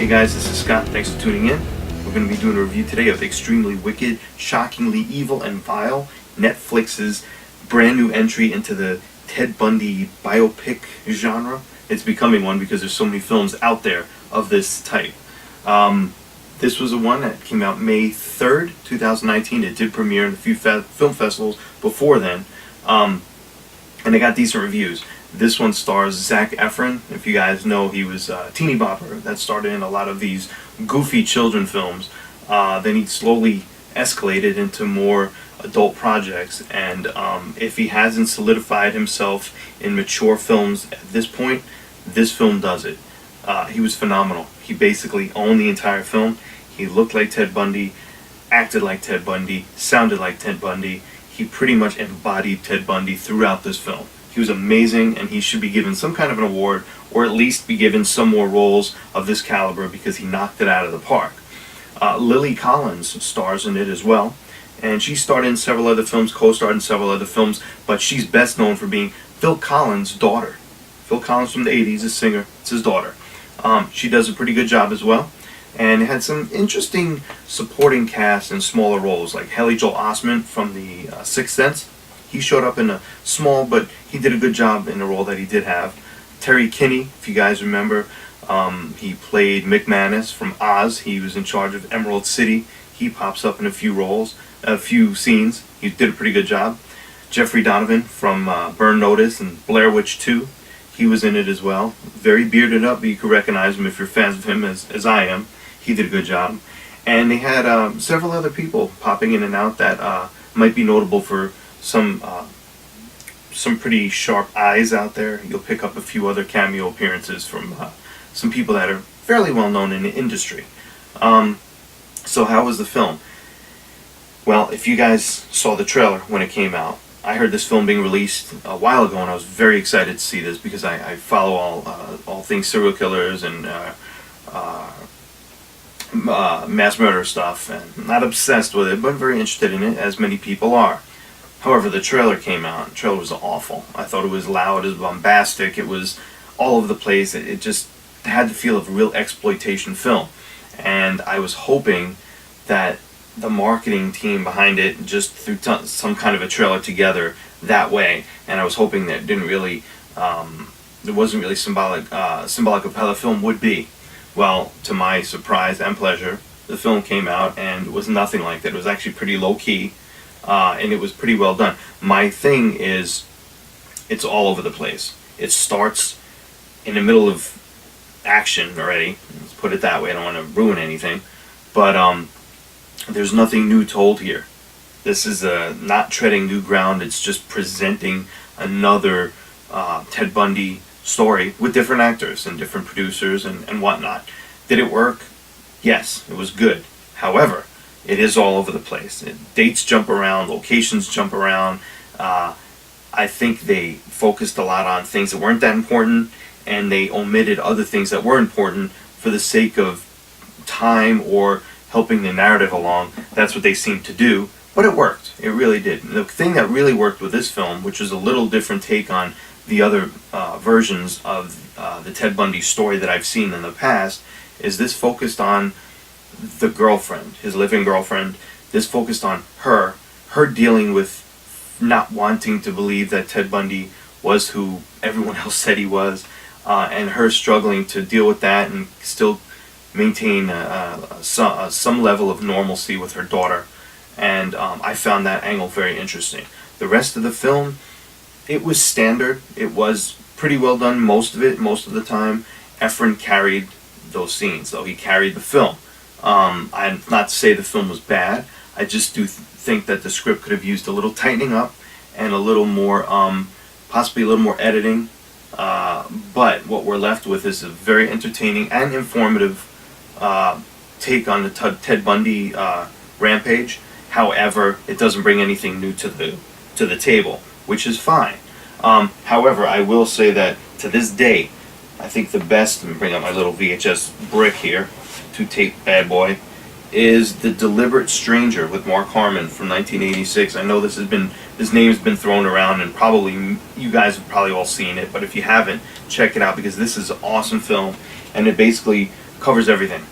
Hey guys, this is Scott. Thanks for tuning in. We're going to be doing a review today of Extremely Wicked, Shockingly Evil and Vile, Netflix's brand new entry into the Ted Bundy biopic genre. It's becoming one because there's so many films out there of this type. This was a one that came out May 3rd, 2019. It did premiere in a few film festivals before then, and it got decent reviews. This one stars Zac Efron. If you guys know, he was Teeny Bopper that started in a lot of these goofy children films. Then he slowly escalated into more adult projects, and if he hasn't solidified himself in mature films at this point, this film does it. He was phenomenal. He basically owned the entire film. He looked like Ted Bundy, acted like Ted Bundy, sounded like Ted Bundy. He pretty much embodied Ted Bundy throughout this film. He was amazing, and he should be given some kind of an award, or at least be given some more roles of this caliber, because he knocked it out of the park. Lily Collins stars in it as well, and she starred in several other films, co-starred in several other films, but she's best known for being Phil Collins' daughter. Phil Collins from the 80s, a singer, it's his daughter. She does a pretty good job as well, and it had some interesting supporting cast in smaller roles, like Haley Joel Osment from The Sixth Sense. He showed up in a small, but he did a good job in the role that he did have. Terry Kinney, if you guys remember, he played McManus from Oz. He was in charge of Emerald City. He pops up in a few roles, a few scenes. He did a pretty good job. Jeffrey Donovan from Burn Notice and Blair Witch 2. He was in it as well. Very bearded up, but you could recognize him if you're fans of him, as I am. He did a good job. And they had several other people popping in and out that might be notable for some pretty sharp eyes out there. You'll pick up a few other cameo appearances from some people that are fairly well known in the industry. So how was the film? Well, if you guys saw the trailer when it came out, I heard this film being released a while ago, and I was very excited to see this because I follow all things serial killers and mass murder stuff, and I'm not obsessed with it, but very interested in it, as many people are. However, the trailer came out. The trailer was awful. I thought it was loud, it was bombastic, it was all over the place. It just had the feel of a real exploitation film. And I was hoping that the marketing team behind it just threw some kind of a trailer together that way. And I was hoping that it didn't really, it wasn't really symbolic of how the film would be. Well, to my surprise and pleasure, the film came out and it was nothing like that. It was actually pretty low-key. And it was pretty well done. My thing is, it's all over the place. It starts in the middle of action already. Let's put it that way. I don't want to ruin anything. But there's nothing new told here. This is not treading new ground. It's just presenting another Ted Bundy story with different actors and different producers and whatnot. Did it work? Yes, it was good. However, it is all over the place. Dates jump around, locations jump around. I think they focused a lot on things that weren't that important, and they omitted other things that were important for the sake of time or helping the narrative along. That's what they seemed to do, but it worked. It really did. The thing that really worked with this film, which is a little different take on the other versions of the Ted Bundy story that I've seen in the past, is this focused on the girlfriend, his living girlfriend. This focused on her dealing with not wanting to believe that Ted Bundy was who everyone else said he was, and her struggling to deal with that and still maintain some level of normalcy with her daughter. And I found that angle very interesting. The rest of the film, it was standard. It was pretty well done, most of the time. Efron carried those scenes, though. He carried the film. I'm not to say the film was bad. I just do think that the script could have used a little tightening up and a little more, possibly a little more editing. But what we're left with is a very entertaining and informative take on the Ted Bundy rampage. However, it doesn't bring anything new to the table, which is fine. However, I will say that to this day, I think the best, let me bring up my little VHS brick here, two-tape bad boy, is The Deliberate Stranger with Mark Harmon from 1986. I know this name's been thrown around, and probably you guys have probably all seen it, but if you haven't, check it out, because this is an awesome film, and it basically covers everything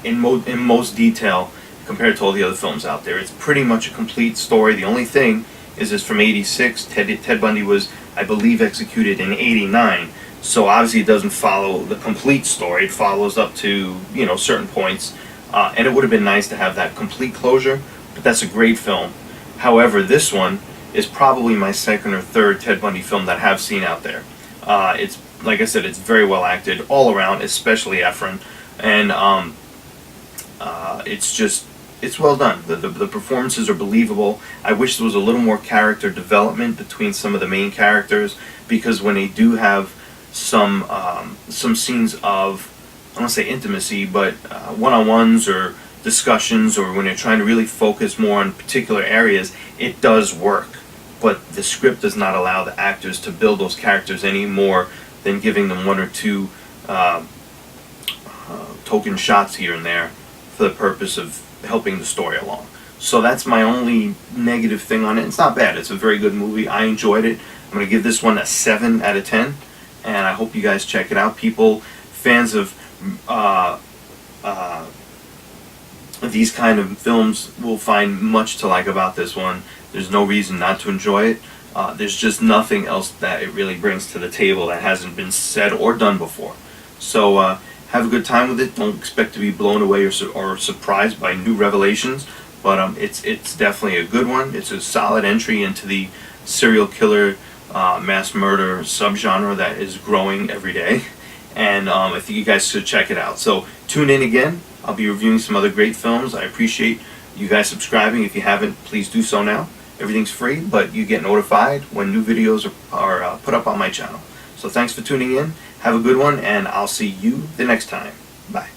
in most detail compared to all the other films out there. It's pretty much a complete story. The only thing is it's from '86. Ted Bundy was, I believe, executed in '89. So obviously it doesn't follow the complete story. It follows up to, you know, certain points. And it would have been nice to have that complete closure, but that's a great film. However, this one is probably my second or third Ted Bundy film that I have seen out there. It's, like I said, it's very well acted all around, especially Efron. And it's well done. The performances are believable. I wish there was a little more character development between some of the main characters, because when they do have some scenes of, I don't want to say intimacy, but one-on-ones or discussions, or when they're trying to really focus more on particular areas, it does work. But the script does not allow the actors to build those characters any more than giving them one or two token shots here and there for the purpose of helping the story along. So that's my only negative thing on it. It's not bad. It's a very good movie. I enjoyed it. I'm going to give this one a 7 out of 10, and I hope you guys check it out. People, fans of these kind of films will find much to like about this one. There's no reason not to enjoy it. There's just nothing else that it really brings to the table that hasn't been said or done before. So have a good time with it. Don't expect to be blown away or surprised by new revelations, but it's definitely a good one. It's a solid entry into the serial killer, mass murder subgenre that is growing every day, and I think you guys should check it out. So tune in again. I'll be reviewing some other great films. I appreciate you guys subscribing. If you haven't, please do so now. Everything's free, but you get notified when new videos are put up on my channel. So thanks for tuning in. Have a good one, and I'll see you the next time. Bye.